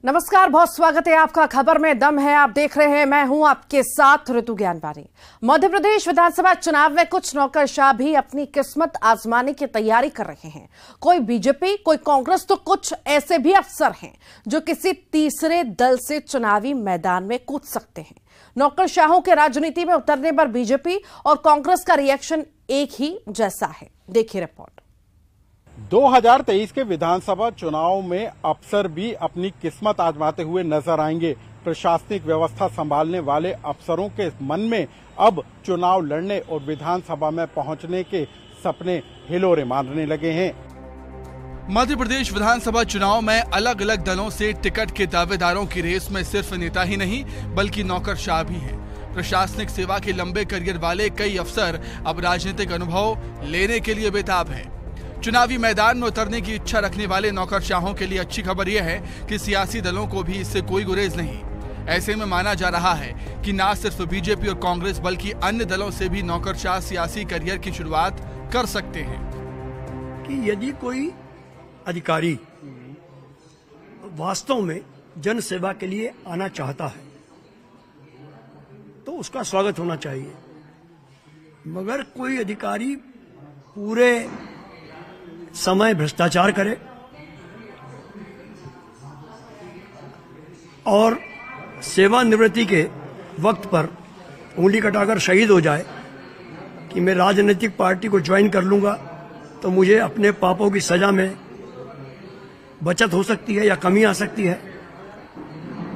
नमस्कार, बहुत स्वागत है आपका। खबर में दम है, आप देख रहे हैं, मैं हूं आपके साथ ऋतु ज्ञानवारी। मध्य प्रदेश विधानसभा चुनाव में कुछ नौकरशाह भी अपनी किस्मत आजमाने की तैयारी कर रहे हैं। कोई बीजेपी, कोई कांग्रेस, तो कुछ ऐसे भी अफसर हैं जो किसी तीसरे दल से चुनावी मैदान में कूद सकते हैं। नौकरशाहों के राजनीति में उतरने पर बीजेपी और कांग्रेस का रिएक्शन एक ही जैसा है। देखिए रिपोर्ट। 2023 के विधानसभा चुनाव में अफसर भी अपनी किस्मत आजमाते हुए नजर आएंगे। प्रशासनिक व्यवस्था संभालने वाले अफसरों के मन में अब चुनाव लड़ने और विधानसभा में पहुंचने के सपने हिलोरे मारने लगे हैं। मध्य प्रदेश विधानसभा चुनाव में अलग अलग दलों से टिकट के दावेदारों की रेस में सिर्फ नेता ही नहीं बल्कि नौकरशाह भी हैं। प्रशासनिक सेवा के लंबे करियर वाले कई अफसर अब राजनीतिक अनुभव लेने के लिए बेताब हैं। चुनावी मैदान में उतरने की इच्छा रखने वाले नौकरशाहों के लिए अच्छी खबर यह है कि सियासी दलों को भी इससे कोई गुरेज नहीं। ऐसे में माना जा रहा है कि न सिर्फ बीजेपी और कांग्रेस बल्कि अन्य दलों से भी नौकरशाह सियासी करियर की शुरुआत कर सकते हैं। कि यदि कोई अधिकारी वास्तव में जन सेवा के लिए आना चाहता है तो उसका स्वागत होना चाहिए, मगर कोई अधिकारी पूरे समय भ्रष्टाचार करे और सेवानिवृत्ति के वक्त पर उंगली कटाकर शहीद हो जाए कि मैं राजनीतिक पार्टी को ज्वाइन कर लूंगा तो मुझे अपने पापों की सजा में बचत हो सकती है या कमी आ सकती है,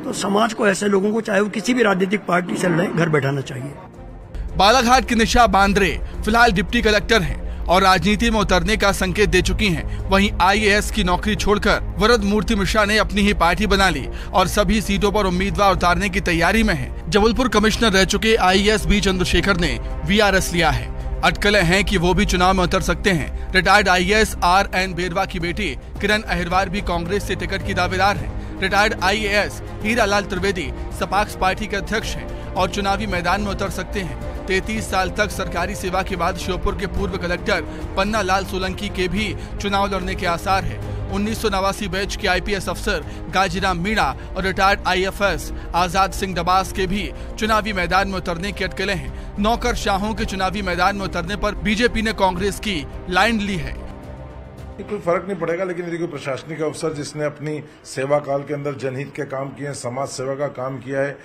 तो समाज को ऐसे लोगों को चाहे वो किसी भी राजनीतिक पार्टी से लड़े घर बैठाना चाहिए। बालाघाट की निशा बांद्रे फिलहाल डिप्टी कलेक्टर हैं और राजनीति में उतरने का संकेत दे चुकी हैं। वहीं आईएएस की नौकरी छोड़कर वरद मूर्ति मिश्रा ने अपनी ही पार्टी बना ली और सभी सीटों पर उम्मीदवार उतारने की तैयारी में हैं। जबलपुर कमिश्नर रह चुके आईएएस बी चंद्रशेखर ने वीआरएस लिया है। अटकलें हैं कि वो भी चुनाव में उतर सकते हैं। रिटायर्ड आईएएस आरएन बेरवा की बेटी किरण अहिरवार भी कांग्रेस से टिकट की दावेदार है। Retired IAS Hiralal Trivedi Sapaks party के अध्यक्ष हैं और चुनावी मैदान में उतर सकते हैं। 33 साल तक सरकारी सेवा के बाद श्योपुर के पूर्व कलेक्टर पन्ना लाल सोलंकी के भी चुनाव लड़ने के आसार है। 1989 बैच के आईपीएस अफसर गाजीराम मीणा और रिटायर्ड आईएफएस आजाद सिंह डबास के भी चुनावी मैदान में उतरने की अटकलें हैं। नौकरशाहों के चुनावी मैदान में उतरने पर बीजेपी ने कांग्रेस की लाइन ली है। कोई फर्क नहीं पड़ेगा, लेकिन यदि कोई प्रशासनिक अफसर जिसने अपनी सेवा काल के अंदर जनहित के काम किए हैं, समाज सेवा का काम किया है,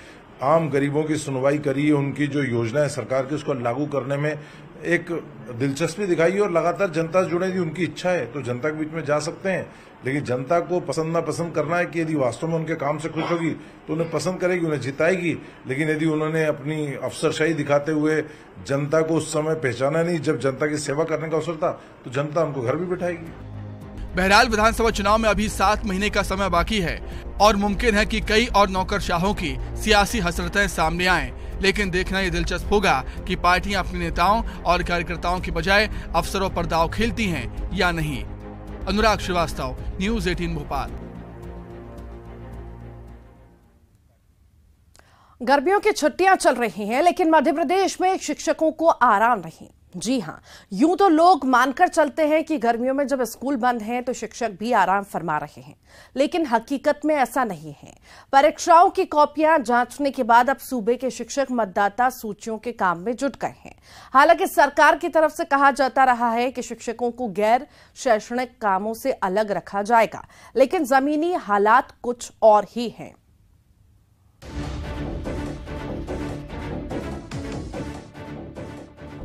आम गरीबों की सुनवाई करी है, उनकी जो योजना है सरकार की उसको लागू करने में एक दिलचस्पी दिखाई और लगातार जनता से जुड़ने की उनकी इच्छा है, तो जनता के बीच में जा सकते हैं। लेकिन जनता को पसंद ना पसंद करना है कि यदि वास्तव में उनके काम से खुश होगी तो उन्हें पसंद करेगी, उन्हें जिताएगी। लेकिन यदि उन्होंने अपनी अफसरशाही दिखाते हुए जनता को उस समय पहचाना नहीं, जब जनता की सेवा करने का अवसर था, तो जनता उनको घर भी बिठाएगी। बहरहाल विधानसभा चुनाव में अभी 7 महीने का समय बाकी है और मुमकिन है कि कई और नौकरशाहों की सियासी हसरतें सामने आएं। लेकिन देखना ये दिलचस्प होगा कि पार्टियां अपने नेताओं और कार्यकर्ताओं की बजाय अफसरों पर दांव खेलती हैं या नहीं। अनुराग श्रीवास्तव, न्यूज़ 18 भोपाल। गर्मियों की छुट्टियां चल रही हैं, लेकिन मध्य प्रदेश में शिक्षकों को आराम नहीं। जी हां, यूं तो लोग मानकर चलते हैं कि गर्मियों में जब स्कूल बंद हैं तो शिक्षक भी आराम फरमा रहे हैं, लेकिन हकीकत में ऐसा नहीं है। परीक्षाओं की कॉपियां जांचने के बाद अब सूबे के शिक्षक मतदाता सूचियों के काम में जुट गए हैं। हालांकि सरकार की तरफ से कहा जाता रहा है कि शिक्षकों को गैर शैक्षणिक कामों से अलग रखा जाएगा, लेकिन जमीनी हालात कुछ और ही हैं।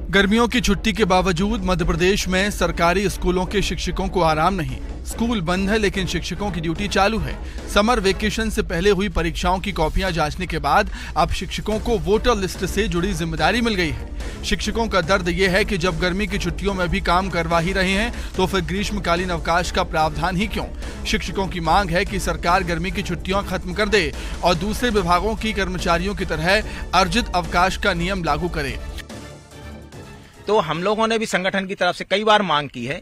गर्मियों की छुट्टी के बावजूद मध्य प्रदेश में सरकारी स्कूलों के शिक्षकों को आराम नहीं। स्कूल बंद है लेकिन शिक्षकों की ड्यूटी चालू है। समर वेकेशन से पहले हुई परीक्षाओं की कॉपियां जांचने के बाद अब शिक्षकों को वोटर लिस्ट से जुड़ी जिम्मेदारी मिल गई है। शिक्षकों का दर्द ये है कि जब गर्मी की छुट्टियों में भी काम करवा ही रहे हैं तो फिर ग्रीष्मकालीन अवकाश का प्रावधान ही क्यों। शिक्षकों की मांग है कि सरकार गर्मी की छुट्टियां खत्म कर दे और दूसरे विभागों की कर्मचारियों की तरह अर्जित अवकाश का नियम लागू करे। तो हम लोगों ने भी संगठन की तरफ से कई बार मांग की है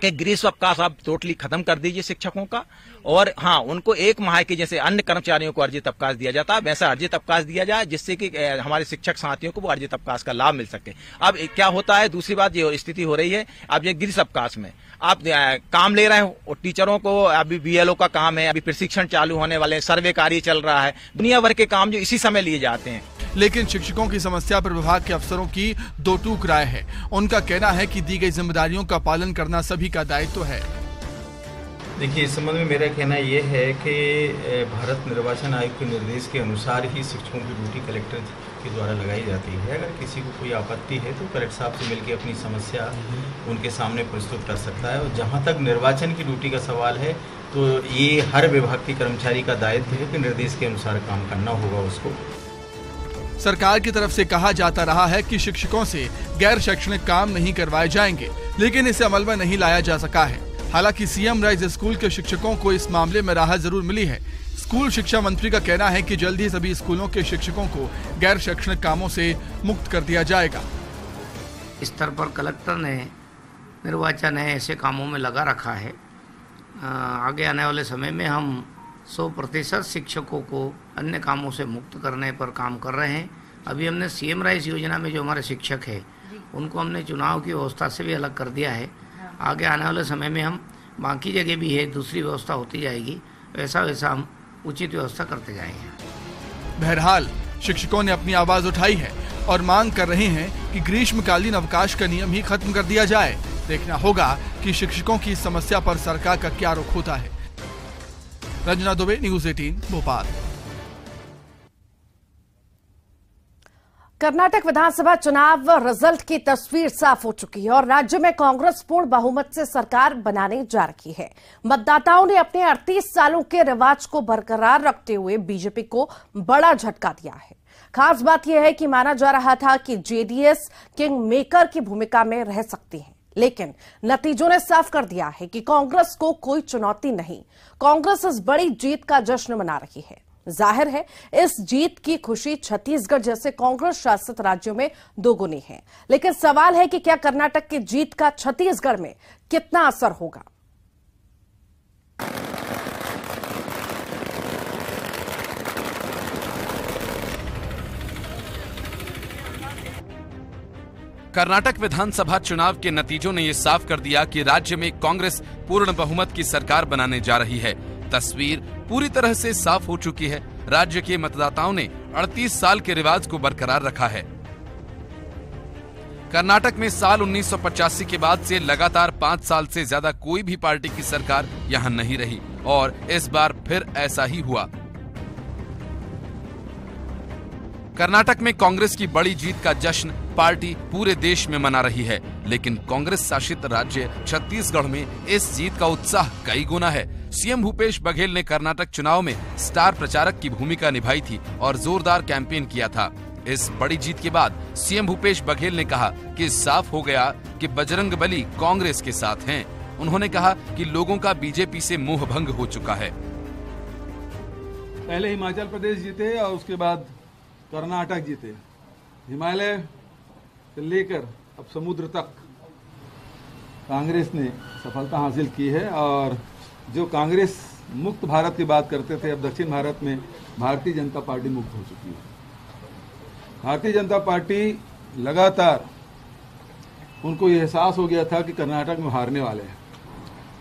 कि ग्रीष्म अवकाश आप टोटली खत्म कर दीजिए शिक्षकों का, और हाँ, उनको 1 माह की जैसे अन्य कर्मचारियों को अर्जित अवकाश दिया जाता है वैसा अर्जित अवकाश दिया जाए, जिससे कि हमारे शिक्षक साथियों को वो अर्जित अवकाश का लाभ मिल सके। अब क्या होता है, दूसरी बात ये स्थिति हो रही है, अब ये ग्रीष्म अवकाश में आप काम ले रहे हो और टीचरों को अभी BLO का काम है, अभी प्रशिक्षण चालू होने वाले, सर्वे कार्य चल रहा है, दुनिया भर के काम जो इसी समय लिए जाते हैं। लेकिन शिक्षकों की समस्या पर विभाग के अफसरों की दो टूक राय है। उनका कहना है कि दी गई जिम्मेदारियों का पालन करना सभी का दायित्व है। देखिए, इस संबंध में मेरा कहना ये है कि भारत निर्वाचन आयोग के निर्देश के अनुसार ही शिक्षकों की ड्यूटी कलेक्टर के द्वारा लगाई जाती है। अगर किसी को कोई आपत्ति है तो कलेक्टर साहब से मिलकर अपनी समस्या उनके सामने प्रस्तुत कर सकता है। और जहाँ तक निर्वाचन की ड्यूटी का सवाल है तो ये हर विभाग के कर्मचारी का दायित्व है कि निर्देश के अनुसार काम करना होगा उसको। सरकार की तरफ से कहा जाता रहा है कि शिक्षकों से गैर शैक्षणिक काम नहीं करवाए जाएंगे, लेकिन इसे अमल में नहीं लाया जा सका है। हालांकि सीएम राइज स्कूल के शिक्षकों को इस मामले में राहत जरूर मिली है। स्कूल शिक्षा मंत्री का कहना है कि जल्द ही सभी स्कूलों के शिक्षकों को गैर शैक्षणिक कामों से मुक्त कर दिया जाएगा। इस स्तर पर कलेक्टर ने निर्वाचन है ऐसे कामों में लगा रखा है। आगे आने वाले समय में हम 100% शिक्षकों को अन्य कामों से मुक्त करने पर काम कर रहे हैं। अभी हमने सीएम राइज योजना में जो हमारे शिक्षक है उनको हमने चुनाव की व्यवस्था से भी अलग कर दिया है। आगे आने वाले समय में हम बाकी जगह भी है दूसरी व्यवस्था होती जाएगी, वैसा वैसा हम उचित व्यवस्था करते जाएंगे। बहरहाल शिक्षकों ने अपनी आवाज उठाई है और मांग कर रहे हैं कि ग्रीष्मकालीन अवकाश का नियम ही खत्म कर दिया जाए। देखना होगा कि शिक्षकों की समस्या पर सरकार का क्या रुख होता है। रंजना दुबे, न्यूज़ 18 भोपाल। कर्नाटक विधानसभा चुनाव रिजल्ट की तस्वीर साफ हो चुकी है और राज्य में कांग्रेस पूर्ण बहुमत से सरकार बनाने जा रही है। मतदाताओं ने अपने 38 सालों के रिवाज को बरकरार रखते हुए बीजेपी को बड़ा झटका दिया है। खास बात यह है कि माना जा रहा था कि जेडीएस किंग मेकर की भूमिका में रह सकती है, लेकिन नतीजों ने साफ कर दिया है कि कांग्रेस को कोई चुनौती नहीं। कांग्रेस इस बड़ी जीत का जश्न मना रही है। जाहिर है इस जीत की खुशी छत्तीसगढ़ जैसे कांग्रेस शासित राज्यों में दोगुनी है, लेकिन सवाल है कि क्या कर्नाटक की जीत का छत्तीसगढ़ में कितना असर होगा। कर्नाटक विधानसभा चुनाव के नतीजों ने ये साफ कर दिया कि राज्य में कांग्रेस पूर्ण बहुमत की सरकार बनाने जा रही है। तस्वीर पूरी तरह से साफ हो चुकी है। राज्य के मतदाताओं ने 38 साल के रिवाज को बरकरार रखा है। कर्नाटक में साल 1985 के बाद से लगातार 5 साल से ज्यादा कोई भी पार्टी की सरकार यहां नहीं रही और इस बार फिर ऐसा ही हुआ। कर्नाटक में कांग्रेस की बड़ी जीत का जश्न पार्टी पूरे देश में मना रही है, लेकिन कांग्रेस शासित राज्य छत्तीसगढ़ में इस जीत का उत्साह कई गुना है। सीएम भूपेश बघेल ने कर्नाटक चुनाव में स्टार प्रचारक की भूमिका निभाई थी और जोरदार कैंपेन किया था। इस बड़ी जीत के बाद सीएम भूपेश बघेल ने कहा कि साफ हो गया कि बजरंगबली कांग्रेस के साथ हैं। उन्होंने कहा कि लोगों का बीजेपी से मोह भंग हो चुका है। पहले हिमाचल प्रदेश जीते और उसके बाद कर्नाटक जीते। हिमालय से लेकर अब समुद्र तक कांग्रेस ने सफलता हासिल की है और जो कांग्रेस मुक्त भारत की बात करते थे, अब दक्षिण भारत में भारतीय जनता पार्टी मुक्त हो चुकी है। भारतीय जनता पार्टी लगातार उनको ये एहसास हो गया था कि कर्नाटक में हारने वाले हैं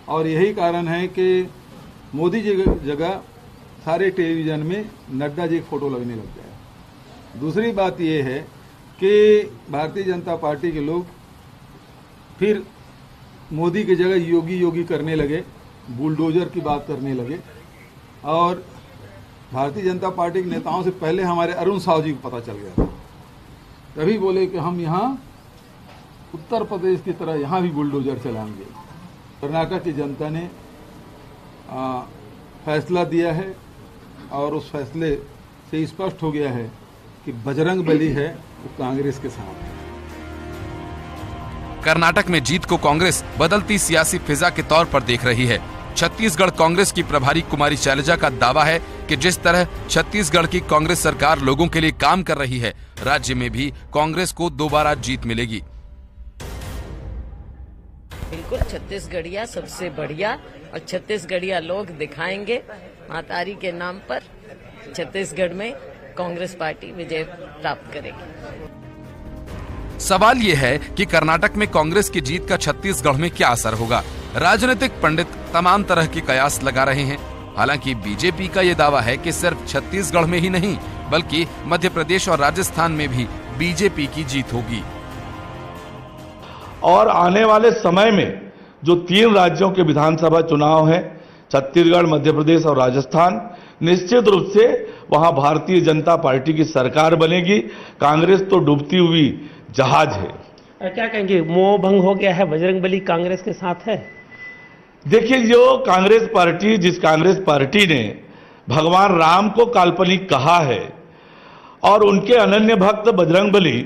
और यही कारण है कि मोदी जी की जगह सारे टेलीविजन में नड्डा जी की फोटो लगने लग गया। दूसरी बात यह है कि भारतीय जनता पार्टी के लोग फिर मोदी की जगह योगी योगी करने लगे, बुलडोजर की बात करने लगे और भारतीय जनता पार्टी के नेताओं से पहले हमारे अरुण साहू जी को पता चल गया था। तभी बोले कि हम यहाँ उत्तर प्रदेश की तरह यहाँ भी बुलडोजर चलाएंगे। कर्नाटक की जनता ने फैसला दिया है और उस फैसले से स्पष्ट हो गया है कि बजरंगबली है वो कांग्रेस के साथ है। कर्नाटक में जीत को कांग्रेस बदलती सियासी फिजा के तौर पर देख रही है। छत्तीसगढ़ कांग्रेस की प्रभारी कुमारी शैलजा का दावा है कि जिस तरह छत्तीसगढ़ की कांग्रेस सरकार लोगों के लिए काम कर रही है, राज्य में भी कांग्रेस को दोबारा जीत मिलेगी। बिल्कुल छत्तीसगढ़िया सबसे बढ़िया, और छत्तीसगढ़िया लोग दिखाएंगे मातारी के नाम पर छत्तीसगढ़ में कांग्रेस पार्टी विजय प्राप्त करेगी। सवाल ये है कि कर्नाटक में कांग्रेस की जीत का छत्तीसगढ़ में क्या असर होगा। राजनीतिक पंडित तमाम तरह के कयास लगा रहे हैं। हालांकि बीजेपी का ये दावा है कि सिर्फ छत्तीसगढ़ में ही नहीं बल्कि मध्य प्रदेश और राजस्थान में भी बीजेपी की जीत होगी। और आने वाले समय में जो 3 राज्यों के विधानसभा चुनाव हैं, छत्तीसगढ़, मध्य प्रदेश और राजस्थान, निश्चित रूप से वहां भारतीय जनता पार्टी की सरकार बनेगी। कांग्रेस तो डूबती हुई जहाज है। क्या कहेंगे, मोह भंग हो गया है, बजरंगबली कांग्रेस के साथ है? देखिए, जो कांग्रेस पार्टी, जिस कांग्रेस पार्टी ने भगवान राम को काल्पनिक कहा है और उनके अनन्य भक्त बजरंगबली,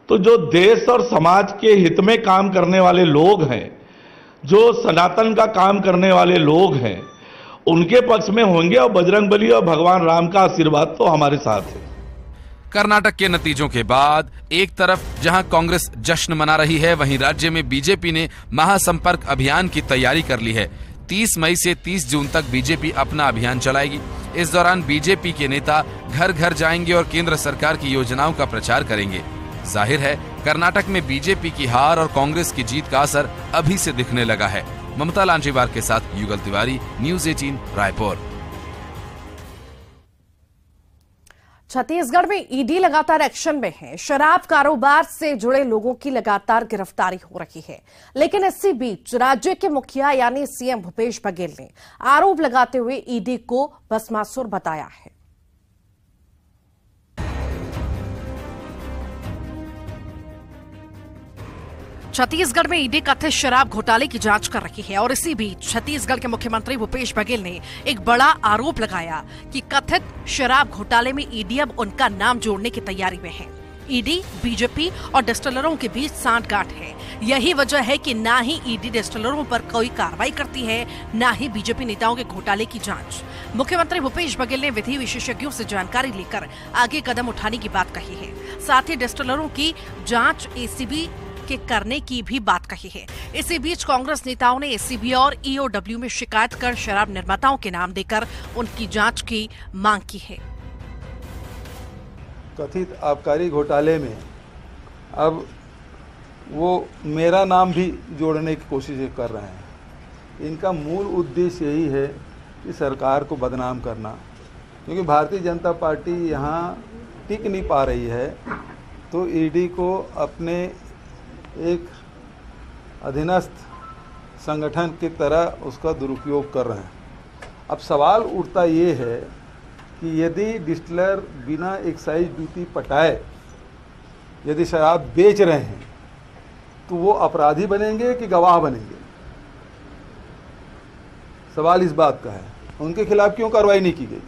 तो जो देश और समाज के हित में काम करने वाले लोग हैं, जो सनातन का काम करने वाले लोग हैं, उनके पक्ष में होंगे और बजरंगबली और भगवान राम का आशीर्वाद तो हमारे साथ है। कर्नाटक के नतीजों के बाद एक तरफ जहां कांग्रेस जश्न मना रही है, वहीं राज्य में बीजेपी ने महासंपर्क अभियान की तैयारी कर ली है। 30 मई से 30 जून तक बीजेपी अपना अभियान चलाएगी। इस दौरान बीजेपी के नेता घर घर जाएंगे और केंद्र सरकार की योजनाओं का प्रचार करेंगे। जाहिर है, कर्नाटक में बीजेपी की हार और कांग्रेस की जीत का असर अभी से दिखने लगा है। ममता लांजीवार के साथ युगल तिवारी, न्यूज़ 18 रायपुर। छत्तीसगढ़ में ईडी लगातार एक्शन में है। शराब कारोबार से जुड़े लोगों की लगातार गिरफ्तारी हो रही है, लेकिन इसी बीच राज्य के मुखिया यानी सीएम भूपेश बघेल ने आरोप लगाते हुए ईडी को भस्मासुर बताया है। छत्तीसगढ़ में ईडी कथित शराब घोटाले की जांच कर रही है और इसी बीच छत्तीसगढ़ के मुख्यमंत्री भूपेश बघेल ने एक बड़ा आरोप लगाया कि कथित शराब घोटाले में ईडी अब उनका नाम जोड़ने की तैयारी में है। ईडी, बीजेपी और डिस्टिलरों के बीच सांठगांठ है। यही वजह है कि ना ही ईडी डिस्टिलरों पर कोई कार्रवाई करती है, ना ही बीजेपी नेताओं के घोटाले की जांच। मुख्यमंत्री भूपेश बघेल ने विधि विशेषज्ञों से जानकारी लेकर आगे कदम उठाने की बात कही है। साथ ही डिस्टिलरों की जांच एसीबी के करने की भी बात कही है। इसी बीच कांग्रेस नेताओं ने एसीबी और ईओडब्ल्यू में शिकायत कर शराब निर्माताओं के नाम देकर उनकी जांच की मांग की है। कथित आबकारी घोटाले में अब वो मेरा नाम भी जोड़ने की कोशिश कर रहे हैं। इनका मूल उद्देश्य यही है कि सरकार को बदनाम करना, क्योंकि भारतीय जनता पार्टी यहाँ टिक नहीं पा रही है, तो ईडी को अपने एक अधीनस्थ संगठन की तरह उसका दुरुपयोग कर रहे हैं। अब सवाल उठता ये है कि यदि डिस्टिलर बिना एक्साइज ड्यूटी पटाए यदि शराब बेच रहे हैं तो वो अपराधी बनेंगे कि गवाह बनेंगे? सवाल इस बात का है। उनके खिलाफ क्यों कार्रवाई नहीं की गई?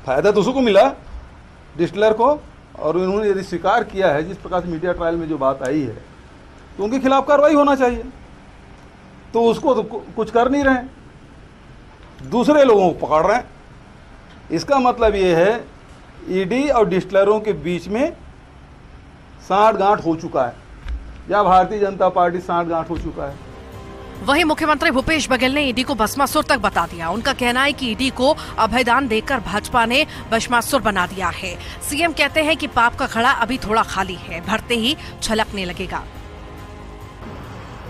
फायदा तो उसको मिला, डिस्टिलर को, और उन्होंने यदि स्वीकार किया है जिस प्रकार से मीडिया ट्रायल में जो बात आई है, तो उनके खिलाफ कार्रवाई होना चाहिए। तो उसको तो कुछ कर नहीं रहे, दूसरे लोगों को पकड़ रहे हैं। इसका मतलब ये है ईडी और डिस्टिलरों के बीच में सांठगांठ हो चुका है, या भारतीय जनता पार्टी सांठगांठ हो चुका है। वहीं मुख्यमंत्री भूपेश बघेल ने ईडी को भस्मासुर तक बता दिया। उनका कहना है कि ईडी को अभयदान देकर भाजपा ने भस्मासुर बना दिया है। सीएम कहते हैं कि पाप का घड़ा अभी थोड़ा खाली है, भरते ही छलकने लगेगा।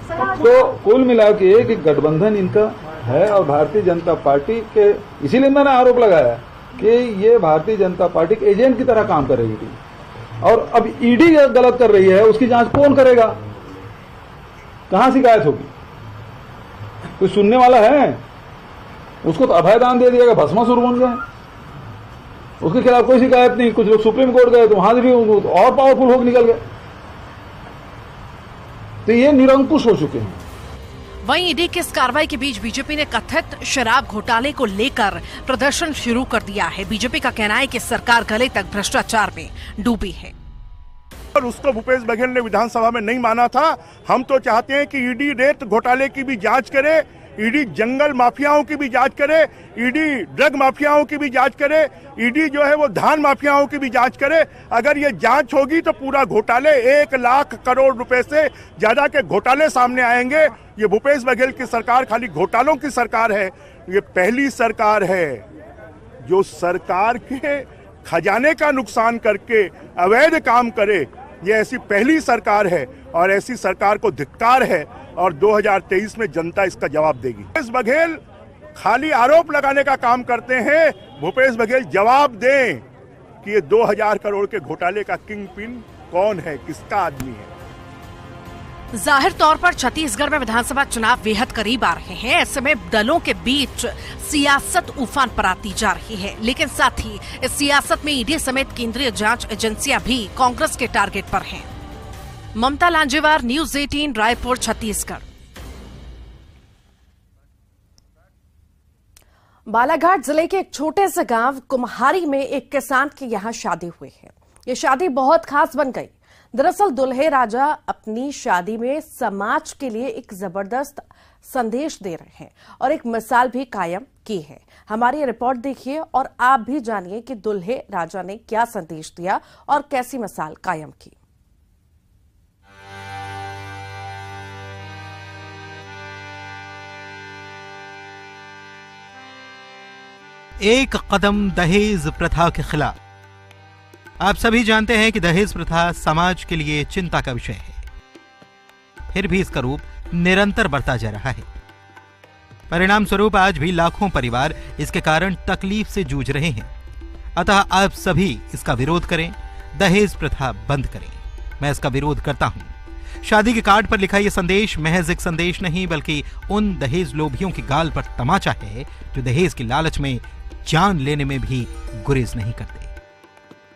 तो कुल मिला के एक गठबंधन इनका है और भारतीय जनता पार्टी के, इसीलिए मैंने आरोप लगाया कि ये भारतीय जनता पार्टी के एजेंट की तरह काम कर रही थी। और अब ईडी गलत कर रही है, उसकी जांच कौन करेगा? कहां शिकायत होगी? कोई सुनने वाला है? उसको तो अभयदान दे दिया, भस्मासुर बन गए। उसके खिलाफ कोई शिकायत नहीं। कुछ लोग सुप्रीम कोर्ट गए तो वहां भी और पावरफुल होकर निकल गए। तो ये निरंकुश हो चुके हैं। वहीं ईडी की इस कार्रवाई के बीच बीजेपी ने कथित शराब घोटाले को लेकर प्रदर्शन शुरू कर दिया है। बीजेपी का कहना है कि सरकार गले तक भ्रष्टाचार में डूबी है और उसको भूपेश बघेल ने विधानसभा में नहीं माना था। हम तो चाहते हैं कि ईडी रेत घोटाले की भी जांच करे, ईडी जंगल माफियाओं की भी जांच करे, ईडी ड्रग माफियाओं की भी जांच करे, ईडी जो है वो धान माफियाओं की भी जांच करे। अगर ये जांच होगी तो पूरा घोटाले 1 लाख करोड़ रुपए से ज्यादा के घोटाले सामने आएंगे। ये भूपेश बघेल की सरकार खाली घोटालों की सरकार है। ये पहली सरकार है जो सरकार के खजाने का नुकसान करके अवैध काम करे। ये ऐसी पहली सरकार है और ऐसी सरकार को धिक्कार है और 2023 में जनता इसका जवाब देगी। भूपेश बघेल खाली आरोप लगाने का काम करते हैं। भूपेश बघेल जवाब दें कि ये 2000 करोड़ के घोटाले का किंग पिन कौन है, किसका आदमी है। जाहिर तौर पर छत्तीसगढ़ में विधानसभा चुनाव बेहद करीब आ रहे हैं। ऐसे में दलों के बीच सियासत उफान पर आती जा रही है, लेकिन साथ ही इस सियासत में ईडी समेत केंद्रीय जांच एजेंसियां भी कांग्रेस के टारगेट पर हैं। ममता लांजेवार, न्यूज 18, रायपुर, छत्तीसगढ़। बालाघाट जिले के एक छोटे से गांव कुम्हारी में एक किसान के यहां शादी हुई है। ये शादी बहुत खास बन गई। दरअसल दुल्हे राजा अपनी शादी में समाज के लिए एक जबरदस्त संदेश दे रहे हैं और एक मिसाल भी कायम की है। हमारी रिपोर्ट देखिए और आप भी जानिए कि दुल्हे राजा ने क्या संदेश दिया और कैसी मिसाल कायम की। एक कदम दहेज प्रथा के खिलाफ। आप सभी जानते हैं कि दहेज प्रथा समाज के लिए चिंता का विषय है, फिर भी इसका रूप निरंतर बढ़ता जा रहा है। परिणाम स्वरूप आज भी लाखों परिवार इसके कारण तकलीफ से जूझ रहे हैं। अतः आप सभी इसका विरोध करें, दहेज प्रथा बंद करें। मैं इसका विरोध करता हूं। शादी के कार्ड पर लिखा यह संदेश महज एक संदेश नहीं, बल्कि उन दहेज लोभियों की गाल पर तमाचा है जो दहेज की लालच में जान लेने में भी गुरेज नहीं करते।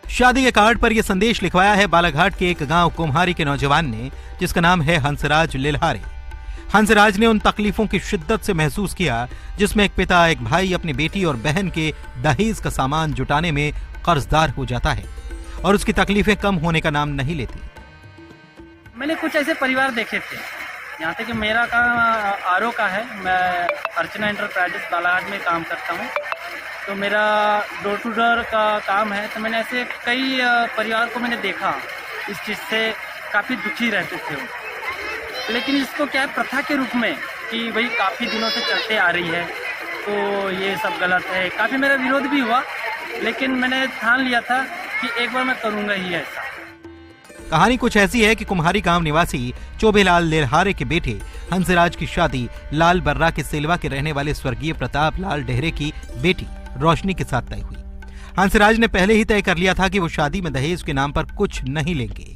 शादी के कार्ड पर यह संदेश लिखवाया है बालाघाट के एक गांव कुम्हारी के नौजवान ने, जिसका नाम है हंसराज लिल्हारे। हंसराज ने उन तकलीफों की शिद्दत से महसूस किया जिसमें एक पिता, एक भाई अपनी बेटी और बहन के दहेज का सामान जुटाने में कर्जदार हो जाता है और उसकी तकलीफें कम होने का नाम नहीं लेती। मैंने कुछ ऐसे परिवार देखे थे। यहाँ तक कि मेरा काम आरओ का है। मैं अर्चना एंटरप्राइजेस बालाघाट में काम करता हूँ, तो मेरा डोर टू डोर का काम है। तो मैंने ऐसे कई परिवार को मैंने देखा, इस चीज़ से काफ़ी दुखी रहते थे वो। लेकिन इसको क्या है, प्रथा के रूप में कि भाई काफ़ी दिनों से चलते आ रही है, तो ये सब गलत है। काफ़ी मेरा विरोध भी हुआ, लेकिन मैंने ठान लिया था कि एक बार मैं करूँगा ही ऐसा। कहानी कुछ ऐसी है कि कुम्हारी गांव निवासी चोबेलाल लिल्हारे के बेटे हंसराज की शादी लाल बर्रा के सेलवा के रहने वाले स्वर्गीय प्रताप लाल डेहरे की बेटी रोशनी के साथ तय हुई। हंसराज ने पहले ही तय कर लिया था कि वो शादी में दहेज के नाम पर कुछ नहीं लेंगे।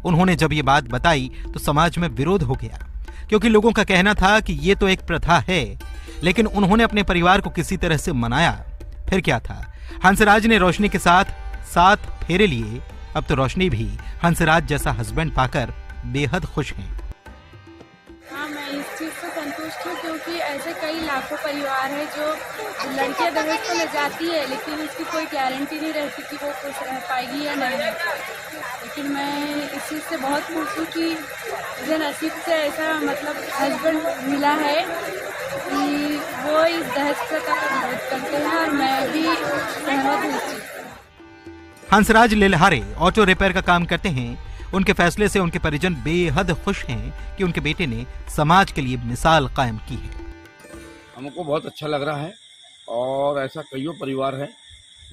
उन्होंने जब ये बात बताई तो समाज में विरोध हो गया, क्योंकि लोगों का कहना था कि ये तो एक प्रथा है। लेकिन उन्होंने अपने परिवार को किसी तरह से मनाया। फिर क्या था, हंसराज ने रोशनी के साथ 7 फेरे लिए। अब तो रोशनी भी हंसराज जैसा हस्बैंड पाकर बेहद खुश हैं। हाँ, मैं इस चीज़ से संतुष्ट हूँ, क्योंकि ऐसे कई लाखों परिवार हैं जो लड़कियां दहेज को ले जाती है, लेकिन उसकी कोई गारंटी नहीं रहती कि वो खुश रह पाएगी या नहीं। लेकिन मैं इस चीज़ से बहुत खुश हूँ कि मुझे नसीब से ऐसा मतलब हस्बैंड मिला है कि वो इस दहेज प्रथा का विरोध करते हैं और मैं भी सहमत हूँ। हंसराज लिल्हारे ऑटो रिपेयर का काम करते हैं। उनके फैसले से उनके परिजन बेहद खुश हैं कि उनके बेटे ने समाज के लिए मिसाल कायम की है। हमको बहुत अच्छा लग रहा है और ऐसा कईयों परिवार है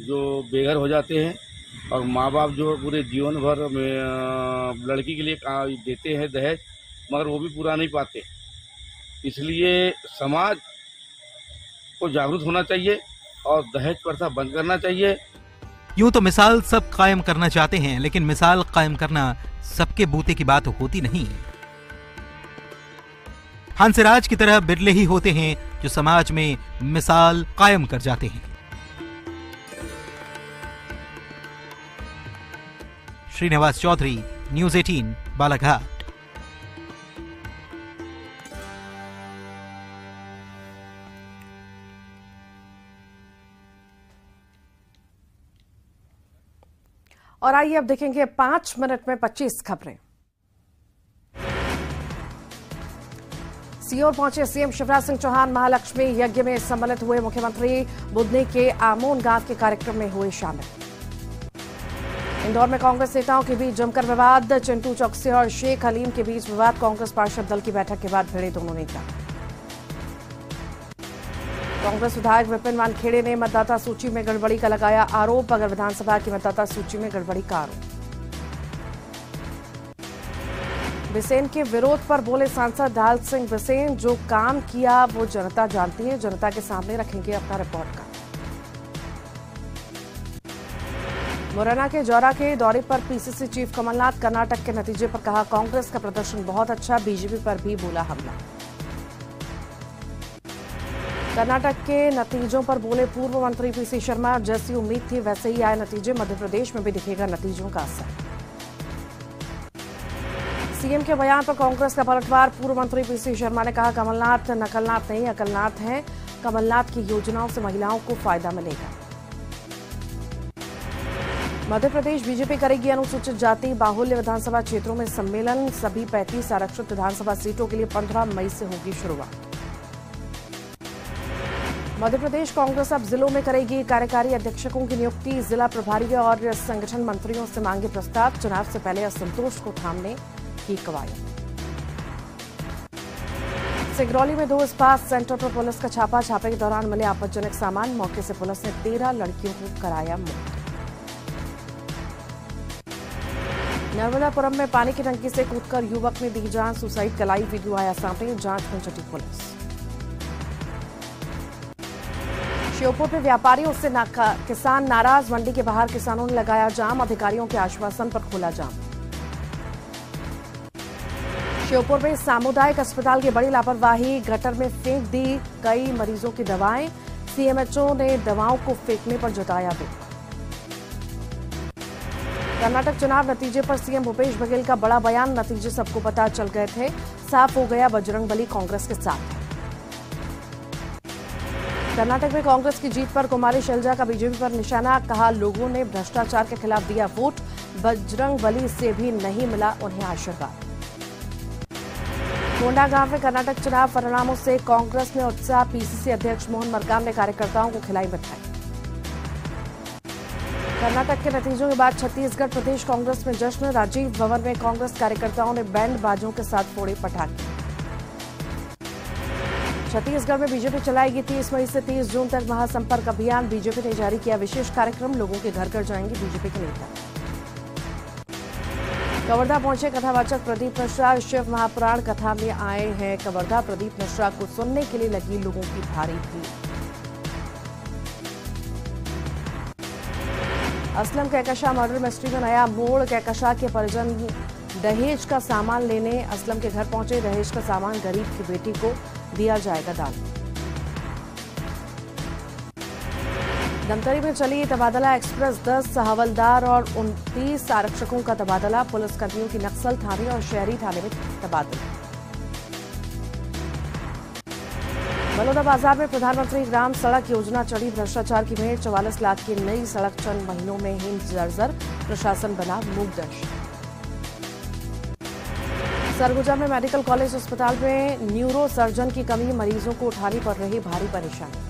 जो बेघर हो जाते हैं और माँ बाप जो पूरे जीवन भर में लड़की के लिए देते हैं दहेज, मगर वो भी पूरा नहीं पाते। इसलिए समाज को जागरूक होना चाहिए और दहेज प्रथा बंद करना चाहिए। यूं तो मिसाल सब कायम करना चाहते हैं, लेकिन मिसाल कायम करना सबके बूते की बात होती नहीं। हंसराज की तरह बिरले ही होते हैं जो समाज में मिसाल कायम कर जाते हैं। श्रीनिवास चौधरी, न्यूज 18, बालाघाट। और आइए अब देखेंगे 5 मिनट में 25 खबरें। सीओर पहुंचे सीएम शिवराज सिंह चौहान। महालक्ष्मी यज्ञ में सम्मिलित हुए मुख्यमंत्री। बुधनी के आमोन गांव के कार्यक्रम में हुए शामिल। इंदौर में कांग्रेस नेताओं के बीच जमकर विवाद। चिंटू चौकसी और शेख हलीम के बीच विवाद। कांग्रेस पार्षद दल की बैठक के बाद भिड़े दोनों नेता। कांग्रेस विधायक विपिन वानखेड़े ने मतदाता सूची में गड़बड़ी का लगाया आरोप। अगर विधानसभा की मतदाता सूची में गड़बड़ी का आरोप। बिसेन के विरोध पर बोले सांसद ढाल सिंह बिसेन, जो काम किया वो जनता जानती है, जनता के सामने रखेंगे अपना रिपोर्ट कार्ड। मुरैना के जौरा के दौरे पर पीसीसी चीफ कमलनाथ। कर्नाटक के नतीजे पर कहा कांग्रेस का प्रदर्शन बहुत अच्छा। बीजेपी पर भी बोला हमला। कर्नाटक के नतीजों पर बोले पूर्व मंत्री पीसी शर्मा, जैसी उम्मीद थी वैसे ही आए नतीजे। मध्य प्रदेश में भी दिखेगा नतीजों का असर। सीएम के बयान पर कांग्रेस का पलटवार। पूर्व मंत्री पीसी शर्मा ने कहा कमलनाथ नकलनाथ नहीं अकलनाथ हैं। कमलनाथ की योजनाओं से महिलाओं को फायदा मिलेगा। मध्य प्रदेश बीजेपी करेगी अनुसूचित जाति बाहुल्य विधानसभा क्षेत्रों में सम्मेलन। सभी 35 आरक्षित विधानसभा सीटों के लिए 15 मई से होगी शुरुआत। मध्य प्रदेश कांग्रेस अब जिलों में करेगी कार्यकारी अधीक्षकों की नियुक्ति। जिला प्रभारी और संगठन मंत्रियों से मांगे प्रस्ताव। चुनाव से पहले असंतोष को थामने की कवायद। सिगरौली में 2 इस्पात सेंटर पर पुलिस का छापा। छापे के दौरान मिले आपत्तिजनक सामान। मौके से पुलिस ने 13 लड़कियों को कराया मुक्त। नर्मदापुरम में पानी की टंकी से कूदकर युवक ने दी जान। सुसाइड का लाइव वीडियो आया सामने। जांच में जुटी पुलिस। श्योपुर में व्यापारियों से किसान नाराज। मंडी के बाहर किसानों ने लगाया जाम। अधिकारियों के आश्वासन पर खोला जाम। श्योपुर में सामुदायिक अस्पताल की बड़ी लापरवाही। गटर में फेंक दी कई मरीजों की दवाएं। सीएमएचओ ने दवाओं को फेंकने पर जताया दुख। कर्नाटक चुनाव नतीजे पर सीएम भूपेश बघेल का बड़ा बयान। नतीजे सबको पता चल गए थे। साफ हो गया बजरंगबली कांग्रेस के साथ है। कर्नाटक में कांग्रेस की जीत पर कुमारी शैलजा का बीजेपी पर निशाना। कहा लोगों ने भ्रष्टाचार के खिलाफ दिया वोट। बजरंगबली से भी नहीं मिला उन्हें आशीर्वाद। कोंडा गांव में कर्नाटक चुनाव परिणामों से कांग्रेस में उत्साह। पीसीसी अध्यक्ष मोहन मरकाम ने कार्यकर्ताओं को खिलाई मिठाई। कर्नाटक के नतीजों के बाद छत्तीसगढ़ प्रदेश कांग्रेस में जश्न। राजीव भवन में कांग्रेस कार्यकर्ताओं ने बैंड बाजों के साथ फोड़े पटाखे। छत्तीसगढ़ में बीजेपी चलाएगी 30 मई से 30 जून तक महासंपर्क अभियान। बीजेपी ने जारी किया विशेष कार्यक्रम। लोगों के घर घर जाएंगे बीजेपी के नेता। कवर्धा पहुंचे कथावाचक प्रदीप मिश्रा। शिव महापुराण कथा में आए हैं कवर्धा। प्रदीप मिश्रा को सुनने के लिए लगी लोगों की भारी भीड़। असलम कहकशा मर्डर मिस्ट्री में नया मोड़। कहकशा के परिजन दहेज का सामान लेने असलम के घर पहुंचे। दहेज का सामान गरीब की बेटी को दिया जाएगा दान। धमतरी में चली तबादला एक्सप्रेस। 10 हवलदार और 29 आरक्षकों का तबादला। पुलिसकर्मियों की नक्सल थाने और शहरी थाने में तबादला। बलौदा बाजार में प्रधानमंत्री ग्राम सड़क योजना चढ़ी भ्रष्टाचार की भेंट। 44 लाख की नई सड़क चंद महीनों में ही जर्जर। प्रशासन बना मूकदर्शी। सरगुजा में मेडिकल कॉलेज अस्पताल में न्यूरो सर्जन की कमी। मरीजों को उठानी पड़ रही भारी परेशानी।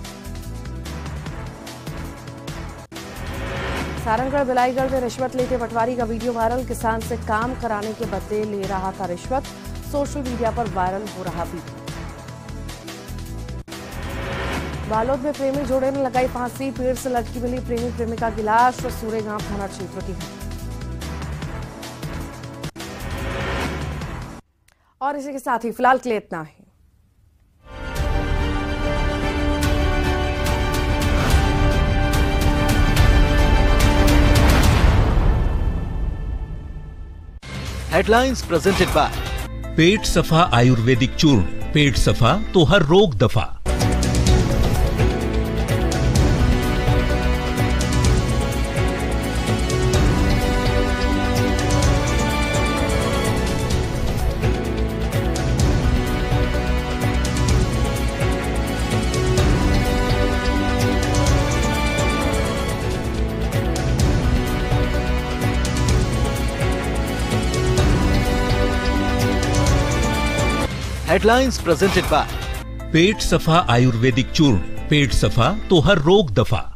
सारंगढ़ बिलाईगढ़ में रिश्वत लेते पटवारी का वीडियो वायरल। किसान से काम कराने के बदले ले रहा था रिश्वत। सोशल मीडिया पर वायरल हो रहा वीडियो। बालोद में प्रेमी जोड़े ने लगाई फांसी। पेड़ से लटकी मिली प्रेमी प्रेमिका की लाश। सूरेगांव थाना क्षेत्र की है। और इसी के साथ ही फिलहाल के लिए इतना ही। हेडलाइंस प्रेजेंटेड बाय पेट सफा आयुर्वेदिक चूर्ण। पेट सफा तो हर रोग दफा। हेडलाइंस प्रेजेंटेड बाय पेट सफा आयुर्वेदिक चूर्ण, पेट सफा तो हर रोग दफा।